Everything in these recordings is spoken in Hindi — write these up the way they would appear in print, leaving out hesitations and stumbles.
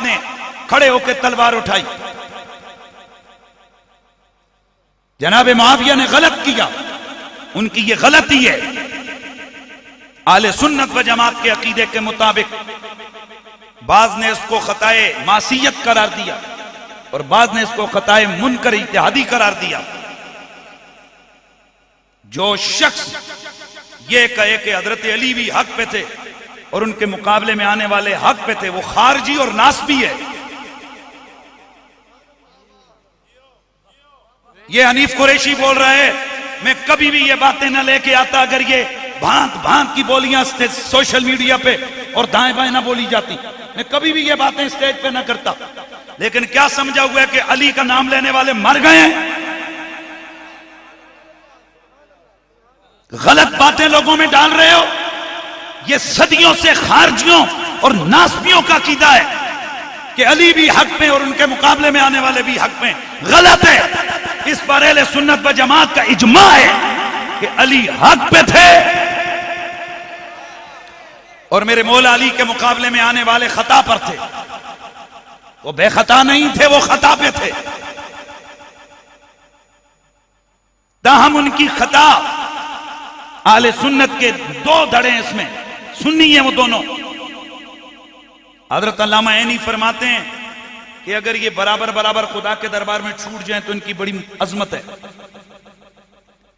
ने खड़े होकर तलवार उठाई। जनाब मुआविया ने गलत किया, उनकी ये गलती है। आले सुन्नत व जमात के अकीदे के मुताबिक बाज ने इसको खताए मासियत करार दिया और बाज ने इसको खताए मुनकर इत्तेहादी करार दिया। जो शख्स ये कहे कि हजरत अली भी हक पे थे और उनके मुकाबले में आने वाले हक पे थे, वो खारजी और नासबी है। ये हनीफ कुरैशी बोल रहा है, मैं कभी भी ये बातें न लेके आता अगर ये भांत भांत की बोलियां सोशल मीडिया पे और दाएं बाएं ना बोली जाती, मैं कभी भी ये बातें स्टेज पे ना करता। लेकिन क्या समझा हुआ है कि अली का नाम लेने वाले मर गए हैं। गलत बातें लोगों में डाल रहे हो। ये सदियों से खारजियों और नासबियों का अकीदा है कि अली भी हक में और उनके मुकाबले में आने वाले भी हक में। गलत है। इस पर अहले सुन्नत व जमात का इजमा है कि अली हक पे थे और मेरे मौला अली के मुकाबले में आने वाले खता पर थे। वो बेखता नहीं थे, वो खता पे थे। ताहम उनकी खता आले सुन्नत के दो धड़े हैं, इसमें सुन्नी है वो दोनों। हजरत अल्लामा ऐनी फरमाते हैं कि अगर ये बराबर बराबर खुदा के दरबार में छूट जाएं तो इनकी बड़ी अजमत है।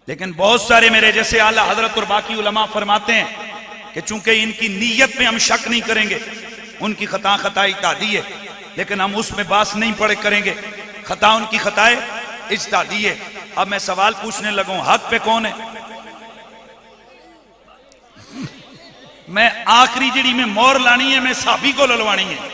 लेकिन बहुत सारे मेरे जैसे आला हजरत और बाकी उलमा फरमाते हैं कि चूंकि इनकी नीयत में हम शक नहीं करेंगे, उनकी खता खता इज्तिहादी है, लेकिन हम उसमें बास नहीं पड़े करेंगे। खता उनकी खताए इज्तिहादी है। अब मैं सवाल पूछने लगूं, हक पे कौन है? मैं आखिरी जिड़ी में मोर लानी है, मैं साबी को ललवानी है।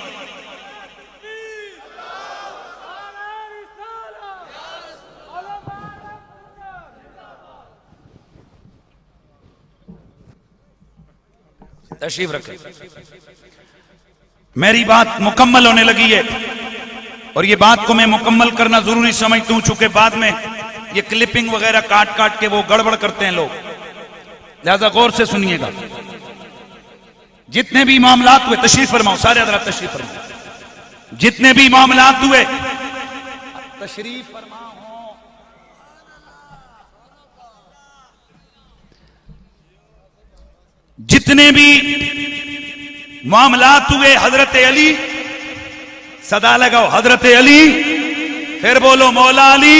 तशरीफ रखें। मेरी बात मुकम्मल होने लगी है और ये बात को मैं मुकम्मल करना जरूरी समझता हूं, चूंकि बाद में ये क्लिपिंग वगैरह काट काट के वो गड़बड़ करते हैं लोग, लिहाजा गौर से सुनिएगा। जितने भी मामलात हुए, तशरीफ फरमाओ सारे हजरात तशरीफ फरमाओ। जितने भी मामलात हुए तशरीफ फरमाओ। जितने भी मामलात हुए हजरत अली, सदा लगाओ हजरत अली, फिर बोलो मौला अली,